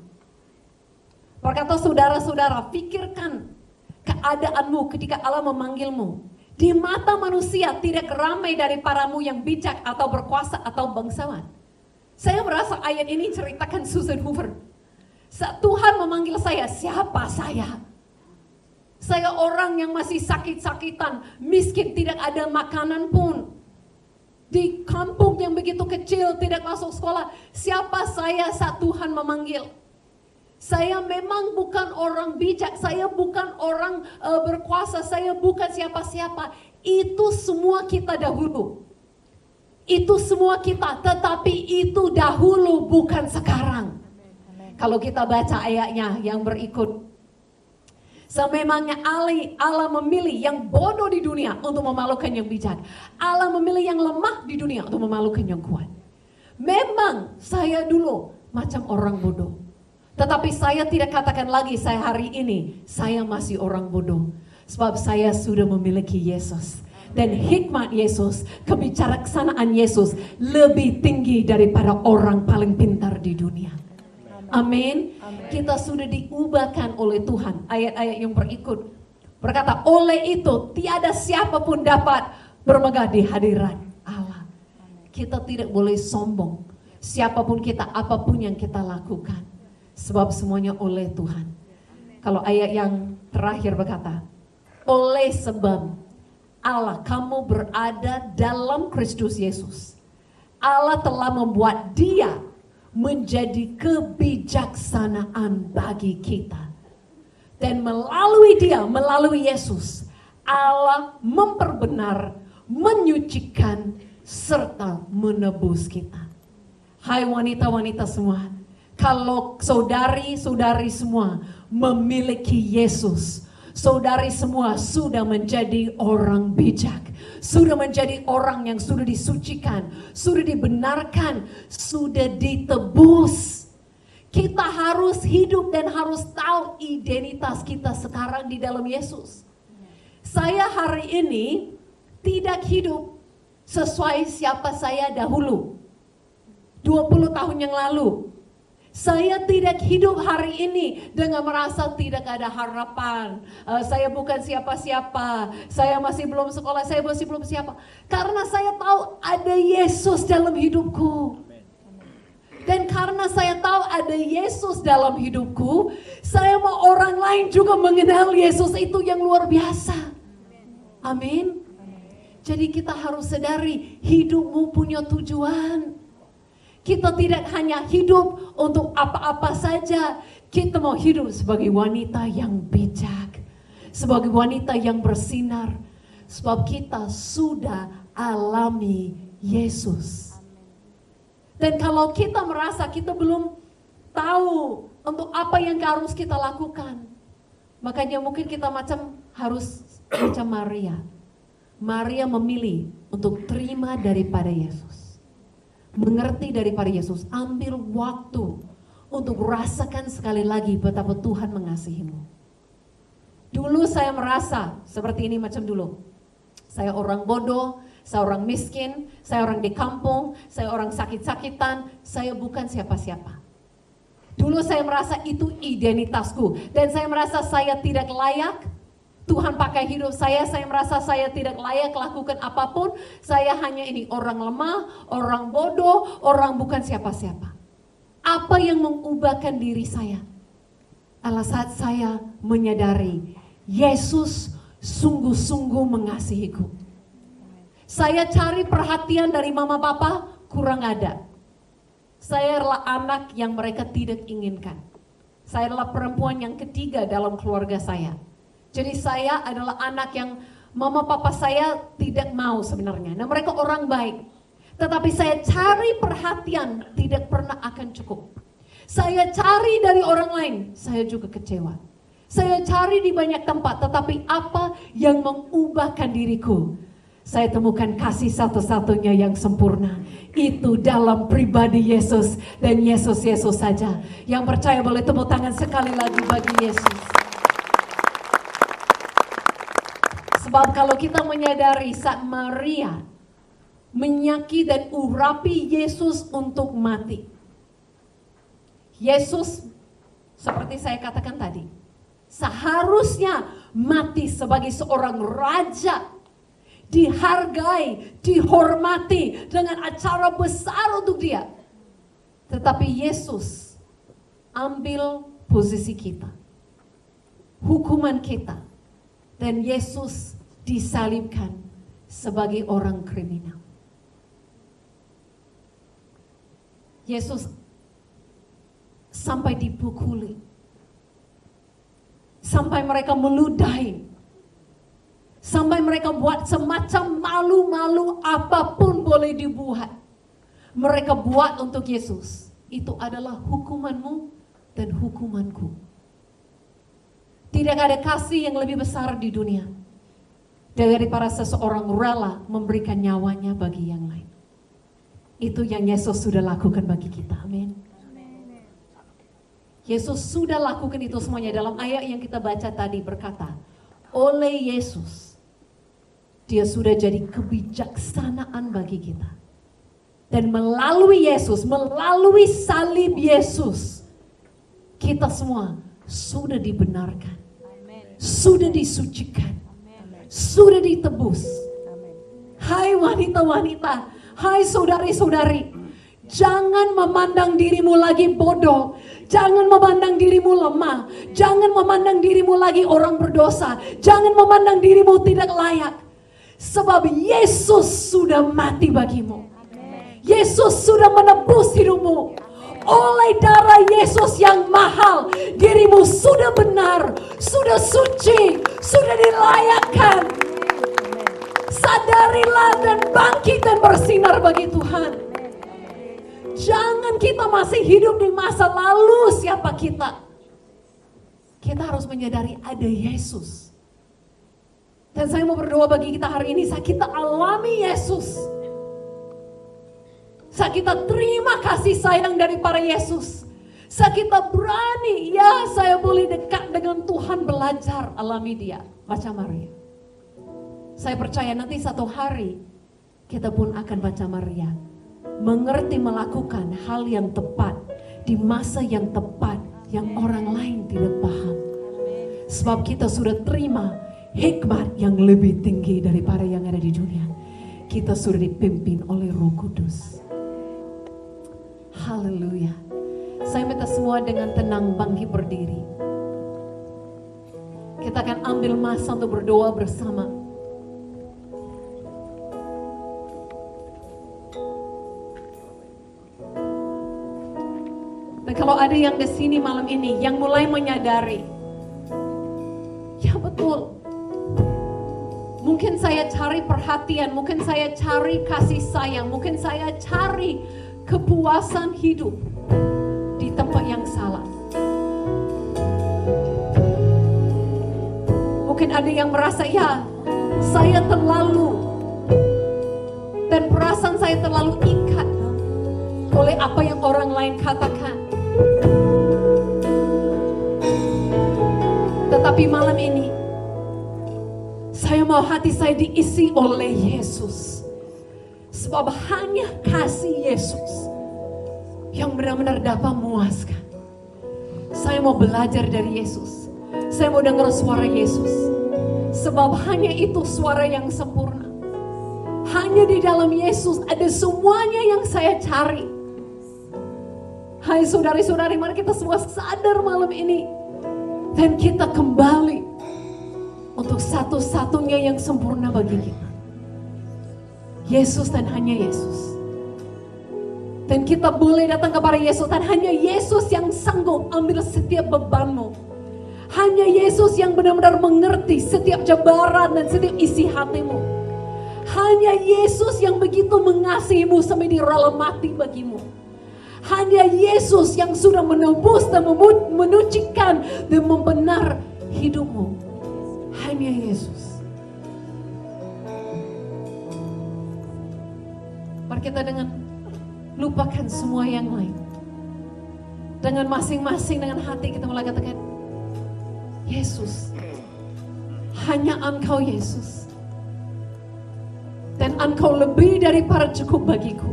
[SPEAKER 1] Berkata, saudara-saudara, pikirkan keadaanmu ketika Allah memanggilmu. Di mata manusia tidak ramai daripadamu yang bijak atau berkuasa atau bangsawan. Saya merasa ayat ini ceritakan Susan Hoover. Saat Tuhan memanggil saya, siapa saya? Saya orang yang masih sakit-sakitan, miskin, tidak ada makanan pun. Di kampung yang begitu kecil, tidak masuk sekolah. Siapa saya saat Tuhan memanggil? Saya memang bukan orang bijak, saya bukan orang berkuasa, saya bukan siapa-siapa. Itu semua kita dahulu. Itu semua kita, tetapi itu dahulu bukan sekarang. Kalau kita baca ayatnya yang berikut. Sememangnya Allah memilih yang bodoh di dunia untuk memalukan yang bijak. Allah memilih yang lemah di dunia untuk memalukan yang kuat. Memang saya dulu macam orang bodoh. Tetapi saya tidak katakan lagi saya hari ini, saya masih orang bodoh. Sebab saya sudah memiliki Yesus. Dan hikmat Yesus, kebijaksanaan Yesus lebih tinggi daripada orang paling pintar di dunia. Amin. Kita sudah diubahkan oleh Tuhan. Ayat-ayat yang berikut berkata, oleh itu tiada siapapun dapat bermegah di hadirat Allah. Kita tidak boleh sombong. Siapapun kita, apapun yang kita lakukan. Sebab semuanya oleh Tuhan. Kalau ayat yang terakhir berkata, oleh sebab Allah, kamu berada dalam Kristus Yesus. Allah telah membuat Dia menjadi kebijaksanaan bagi kita. Dan melalui Dia, melalui Yesus, Allah memperbenar, menyucikan, serta menebus kita. Hai wanita-wanita semua, kalau saudari-saudari semua memiliki Yesus, saudari semua sudah menjadi orang bijak, sudah menjadi orang yang sudah disucikan, sudah dibenarkan, sudah ditebus. Kita harus hidup dan harus tahu identitas kita sekarang di dalam Yesus. Saya hari ini tidak hidup sesuai siapa saya dahulu, 20 tahun yang lalu. Saya tidak hidup hari ini dengan merasa tidak ada harapan. Saya bukan siapa-siapa. Saya masih belum sekolah. Saya masih belum siapa. Karena saya tahu ada Yesus dalam hidupku. Dan karena saya tahu ada Yesus dalam hidupku, saya mau orang lain juga mengenal Yesus itu yang luar biasa. Amin. Jadi kita harus sadari hidupmu punya tujuan. Kita tidak hanya hidup untuk apa-apa saja. Kita mau hidup sebagai wanita yang bijak, sebagai wanita yang bersinar. Sebab kita sudah alami Yesus. Dan kalau kita merasa kita belum tahu untuk apa yang harus kita lakukan, makanya mungkin kita harus macam Maria. Maria memilih untuk terima daripada Yesus, mengerti daripada Yesus, ambil waktu untuk rasakan sekali lagi betapa Tuhan mengasihimu. Dulu saya merasa seperti ini macam dulu. Saya orang bodoh, saya orang miskin, saya orang di kampung, saya orang sakit-sakitan, saya bukan siapa-siapa. Dulu saya merasa itu identitasku dan saya merasa saya tidak layak. Tuhan pakai hidup saya merasa saya tidak layak lakukan apapun. Saya hanya ini orang lemah, orang bodoh, orang bukan siapa-siapa. Apa yang mengubahkan diri saya? Adalah saat saya menyadari Yesus sungguh-sungguh mengasihiku. Saya cari perhatian dari mama papa, kurang ada. Saya adalah anak yang mereka tidak inginkan. Saya adalah perempuan yang ketiga dalam keluarga saya. Jadi saya adalah anak yang mama papa saya tidak mau sebenarnya. Nah mereka orang baik. Tetapi saya cari perhatian tidak pernah akan cukup. Saya cari dari orang lain, saya juga kecewa. Saya cari di banyak tempat, tetapi apa yang mengubahkan diriku? Saya temukan kasih satu-satunya yang sempurna. Itu dalam pribadi Yesus. Dan Yesus saja. Yang percaya boleh tepuk tangan sekali lagi bagi Yesus. Sebab kalau kita menyadari saat Maria menyaki dan urapi Yesus untuk mati. Yesus seperti saya katakan tadi, seharusnya mati sebagai seorang raja. Dihargai, dihormati dengan acara besar untuk dia. Tetapi Yesus ambil posisi kita, hukuman kita. Dan Yesus disalibkan sebagai orang kriminal. Yesus sampai dipukuli, sampai mereka meludahi, sampai mereka buat semacam malu-malu apapun boleh dibuat. Mereka buat untuk Yesus. Itu adalah hukumanmu dan hukumanku. Tidak ada kasih yang lebih besar di dunia daripada seseorang rela memberikan nyawanya bagi yang lain. Itu yang Yesus sudah lakukan bagi kita. Amin. Yesus sudah lakukan itu semuanya. Dalam ayat yang kita baca tadi berkata, oleh Yesus dia sudah jadi kebijaksanaan bagi kita. Dan melalui Yesus, melalui salib Yesus, kita semua sudah dibenarkan, sudah disucikan, sudah ditebus. Hai wanita-wanita, hai saudari-saudari, jangan memandang dirimu lagi bodoh, jangan memandang dirimu lemah, jangan memandang dirimu lagi orang berdosa, jangan memandang dirimu tidak layak. Sebab Yesus sudah mati bagimu. Yesus sudah menebus hidupmu. Oleh darah Yesus yang mahal, dirimu sudah benar, sudah suci, sudah dilayakkan. Sadarilah dan bangkit dan bersinar bagi Tuhan. Jangan kita masih hidup di masa lalu siapa kita. Kita harus menyadari ada Yesus. Dan saya mau berdoa bagi kita hari ini, saat kita alami Yesus, saat kita terima kasih sayang daripada Yesus, saat kita berani, ya saya boleh dekat dengan Tuhan, belajar alami dia, macam Maria. Saya percaya nanti satu hari kita pun akan baca Maria, mengerti melakukan hal yang tepat di masa yang tepat yang orang lain tidak paham. Sebab kita sudah terima hikmat yang lebih tinggi daripada yang ada di dunia. Kita sudah dipimpin oleh Roh Kudus. Haleluya. Saya minta semua dengan tenang bangkit berdiri. Kita akan ambil masa untuk berdoa bersama. Kalau ada yang di sini malam ini yang mulai menyadari, ya betul, mungkin saya cari perhatian, mungkin saya cari kasih sayang, mungkin saya cari kepuasan hidup di tempat yang salah. Mungkin ada yang merasa, ya saya terlalu, dan perasaan saya terlalu ikat oleh apa yang orang lain katakan. Tetapi malam ini saya mau hati saya diisi oleh Yesus, sebab hanya kasih Yesus yang benar-benar dapat memuaskan. Saya mau belajar dari Yesus, saya mau dengar suara Yesus, sebab hanya itu suara yang sempurna. Hanya di dalam Yesus ada semuanya yang saya cari. Hai saudari-saudari, mari kita semua sadar malam ini, dan kita kembali untuk satu-satunya yang sempurna bagi kita, Yesus dan hanya Yesus. Dan kita boleh datang kepada Yesus, dan hanya Yesus yang sanggup ambil setiap bebanmu. Hanya Yesus yang benar-benar mengerti setiap jabaran dan setiap isi hatimu. Hanya Yesus yang begitu mengasihimu sampai di rela mati bagimu. Hanya Yesus yang sudah menebus dan menyucikan dan membenar hidupmu. Hanya Yesus. Mari kita dengan lupakan semua yang lain. Dengan masing-masing dengan hati kita mulai katakan, Yesus, hanya Engkau Yesus. Dan Engkau lebih daripada cukup bagiku.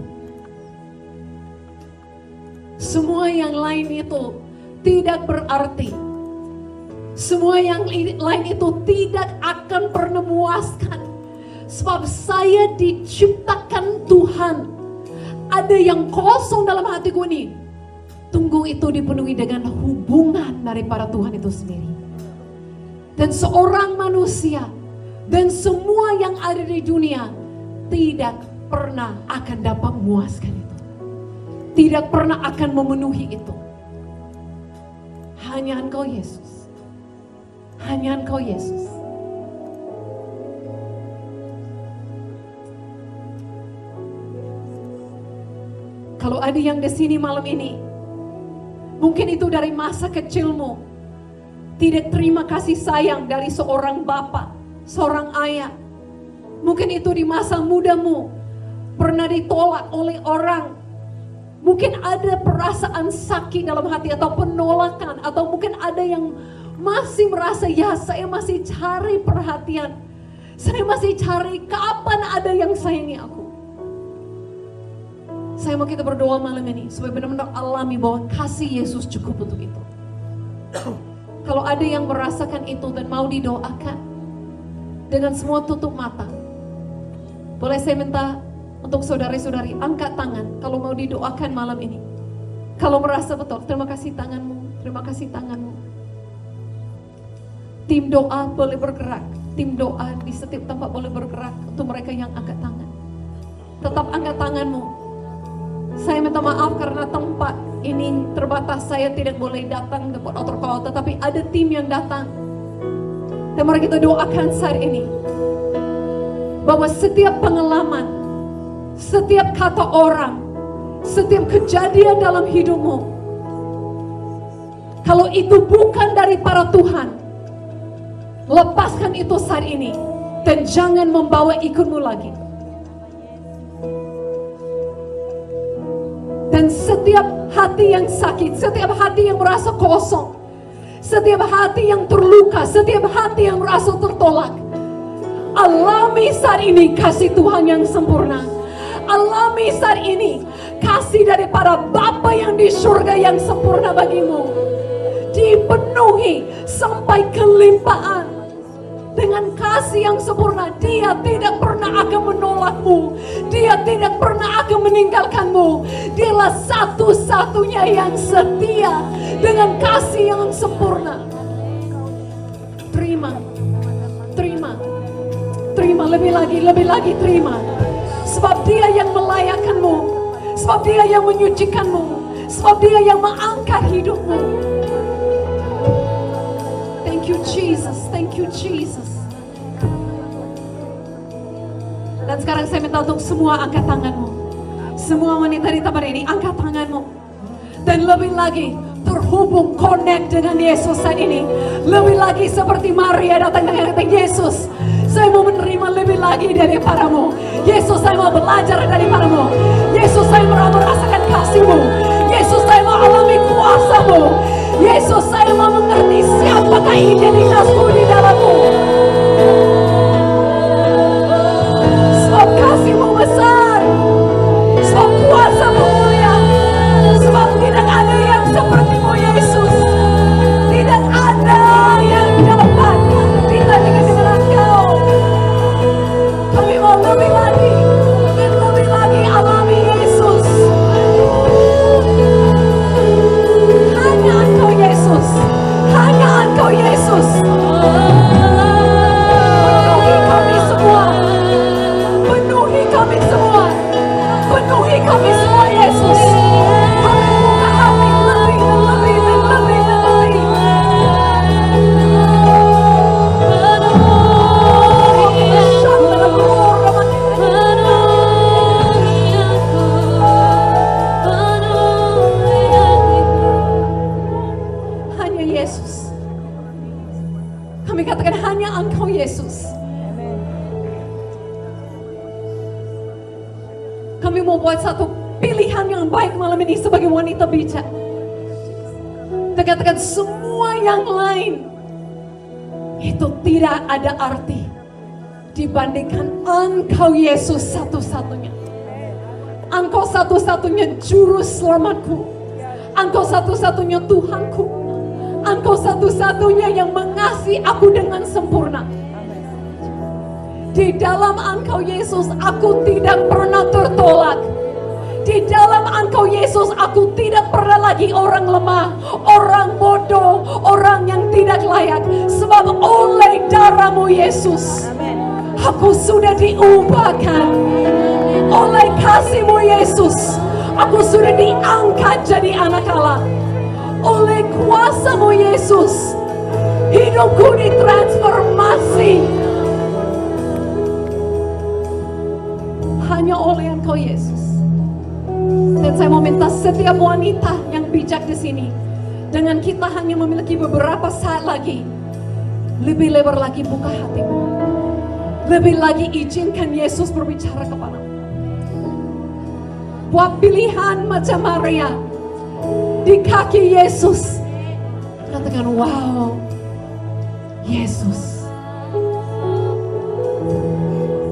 [SPEAKER 1] Semua yang lain itu tidak berarti. Semua yang lain itu tidak akan pernah memuaskan. Sebab saya diciptakan Tuhan. Ada yang kosong dalam hatiku ini. Tunggu itu dipenuhi dengan hubungan daripada Tuhan itu sendiri. Dan seorang manusia dan semua yang ada di dunia tidak pernah akan dapat memuaskan itu. Tidak pernah akan memenuhi itu. Hanya Engkau Yesus. Hanya Engkau Yesus. Kalau ada yang di sini malam ini, mungkin itu dari masa kecilmu, tidak terima kasih sayang dari seorang bapak, seorang ayah. Mungkin itu di masa mudamu, pernah ditolak oleh orang. Mungkin ada perasaan sakit dalam hati atau penolakan, atau mungkin ada yang masih merasa, ya saya masih cari perhatian, saya masih cari kapan ada yang sayangi aku. Saya mau kita berdoa malam ini supaya benar-benar alami bahwa kasih Yesus cukup untuk itu. Kalau ada yang merasakan itu dan mau didoakan dengan semua tutup mata, boleh saya minta untuk saudari-saudari angkat tangan kalau mau didoakan malam ini. Kalau merasa betul, terima kasih tanganmu, terima kasih tanganmu. Tim doa boleh bergerak, tim doa di setiap tempat boleh bergerak untuk mereka yang angkat tangan. Tetap angkat tanganmu. Saya minta maaf karena tempat ini terbatas, saya tidak boleh datang ke altar call, tetapi ada tim yang datang. Dan mari kita doakan saat ini bahwa setiap pengalaman, setiap kata orang, setiap kejadian dalam hidupmu, kalau itu bukan dari para Tuhan, lepaskan itu saat ini dan jangan membawa ikutmu lagi. Dan setiap hati yang sakit, setiap hati yang merasa kosong, setiap hati yang terluka, setiap hati yang merasa tertolak, alami saat ini kasih Tuhan yang sempurna. Alami saat ini kasih daripada Bapa yang di surga yang sempurna bagimu. Dipenuhi sampai kelimpahan dengan kasih yang sempurna. Dia tidak pernah akan menolakmu. Dia tidak pernah akan meninggalkanmu. Dialah satu-satunya yang setia dengan kasih yang sempurna. Terima, terima, terima lebih lagi terima. Sebab Dia yang melayakkanmu, sebab Dia yang menyucikanmu, Sebab Dia yang mengangkat hidupmu. Thank you Jesus, thank you Jesus. Dan sekarang saya minta untuk semua angkat tanganmu. Semua wanita di tempat ini angkat tanganmu. Dan lebih lagi terhubung, connect dengan Yesus saat ini. Lebih lagi seperti Maria datang dengan kata Yesus, saya mau menerima lebih lagi daripadamu. Yesus, saya mau belajar daripadamu. Yesus, saya mau merasakan kasih-Mu. Yesus, saya mau alami kuasa-Mu. Yesus, saya mau mengerti siapakah identitasku di dalam-Mu. Sebab kasih-Mu besar, sebab kuasa-Mu mulia, sebab tidak ada yang seperti-Mu Yesus. Tidak ada yang dapat ditandingkan dengan Engkau. Kami mau lebih lagi dan lebih lagi alami Yesus. Hanya Engkau Yesus, hanya Engkau Yesus. Penuhi kami semua, penuhi kami semua, penuhi kami semua Yesus. Kami buka hati lebih dan lebih dan lebih dan lebih. Hanya Yesus. Kami katakan hanya Engkau Yesus. Kami mau buat satu pilihan yang baik malam ini sebagai wanita bijak. Kita katakan semua yang lain itu tidak ada arti dibandingkan Engkau Yesus satu-satunya. Engkau satu-satunya juru selamatku. Engkau satu-satunya Tuhanku. Engkau satu-satunya yang mengasihi aku dengan sempurna. Di dalam Engkau Yesus aku tidak pernah tertolak. Di dalam Engkau Yesus aku tidak pernah lagi orang lemah, orang bodoh, orang yang tidak layak. Sebab oleh darah-Mu Yesus, aku sudah diubahkan. Oleh kasih-Mu Yesus, aku sudah diangkat jadi anak Allah. Oleh kuasa-Mu Yesus, hidupku ditransformasi. Hanya oleh Engkau Yesus. Dan saya mau minta setiap wanita yang bijak di sini, dengan kita hanya memiliki beberapa saat lagi, lebih lebar lagi buka hatimu. Lebih lagi izinkan Yesus berbicara kepadamu. Buat pilihan macam Maria di kaki Yesus. Katakan, wow, Yesus,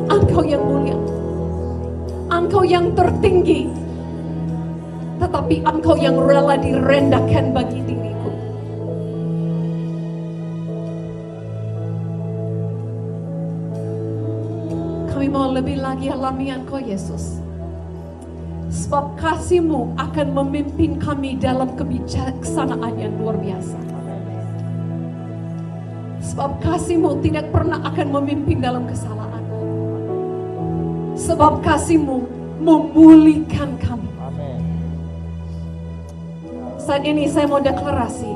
[SPEAKER 1] Engkau yang mulia, Engkau yang tertinggi, tetapi Engkau yang rela direndahkan bagi diriku. Kami mau lebih lagi alami Engkau Yesus. Sebab kasih-Mu akan memimpin kami dalam kebijaksanaan yang luar biasa. Sebab kasih-Mu tidak pernah akan memimpin dalam kesalahan. Sebab kasih-Mu memulihkan kami. Saat ini saya mau deklarasi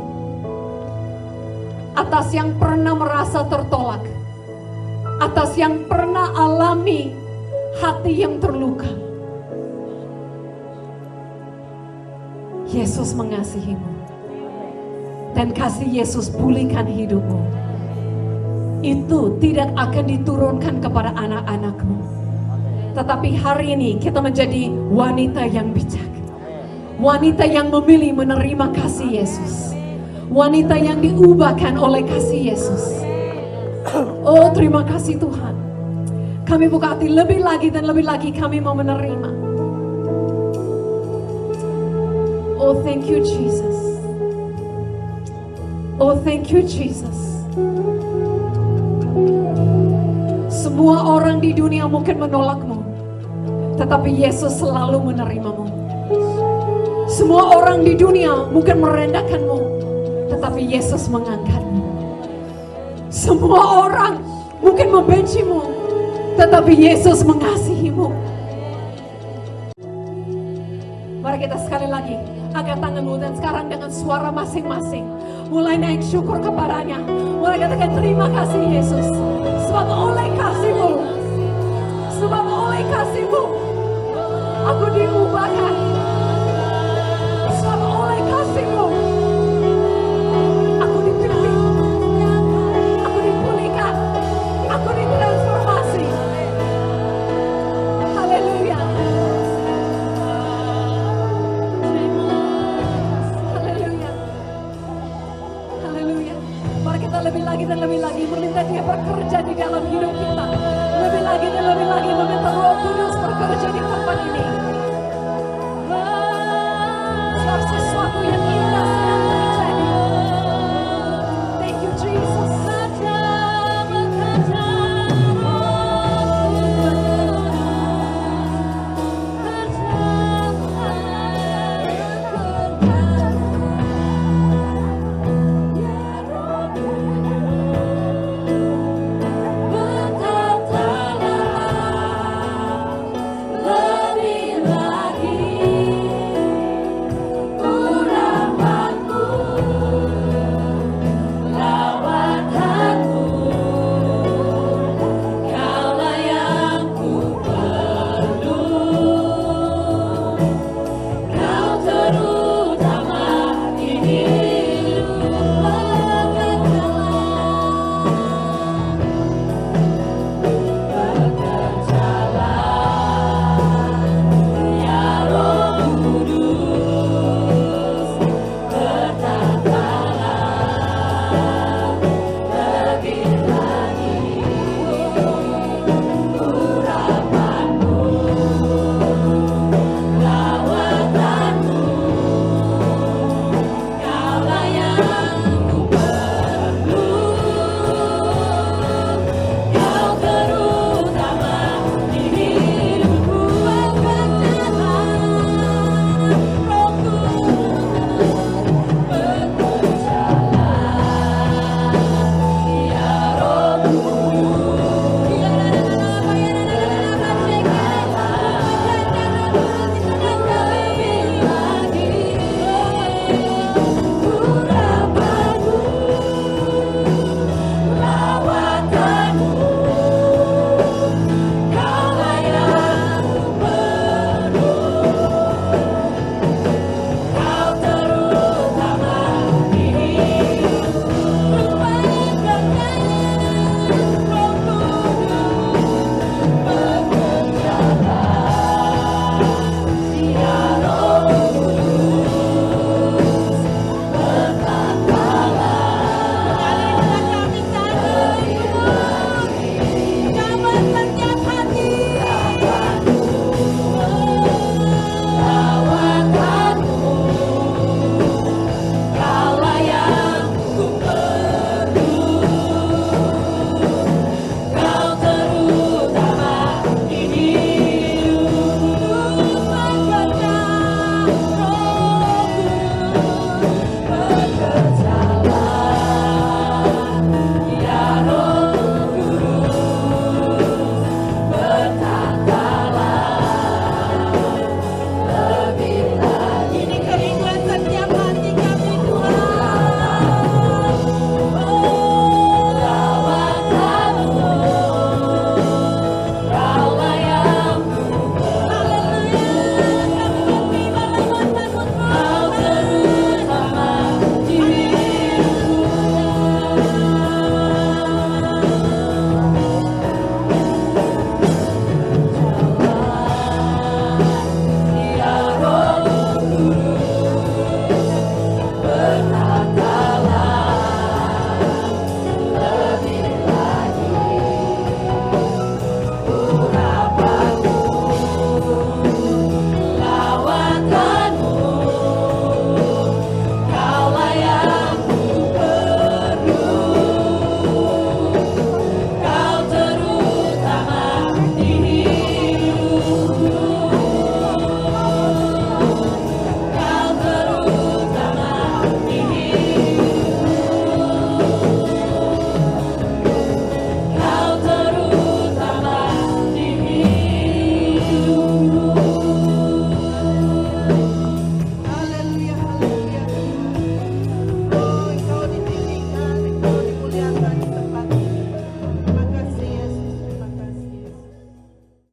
[SPEAKER 1] atas yang pernah merasa tertolak, atas yang pernah alami hati yang terluka. Yesus mengasihimu, dan kasih Yesus pulihkan hidupmu. Itu tidak akan diturunkan kepada anak-anakmu. Tetapi hari ini kita menjadi wanita yang bijak. Wanita yang memilih menerima kasih Yesus. Wanita yang diubahkan oleh kasih Yesus. Oh, terima kasih Tuhan. Kami buka hati lebih lagi dan lebih lagi kami mau menerima. Oh, thank you Jesus. Oh, thank you Jesus. Semua orang di dunia mungkin menolakmu, tetapi Yesus selalu menerimamu. Semua orang di dunia mungkin merendahkanmu, tetapi Yesus mengangkatmu. Semua orang mungkin membencimu, tetapi Yesus mengasihimu. Mari kita sekali lagi Angkat tanganmu dan sekarang dengan suara masing-masing mulai naik syukur kepadanya. Mulai katakan terima kasih Yesus. Sebab oleh kasih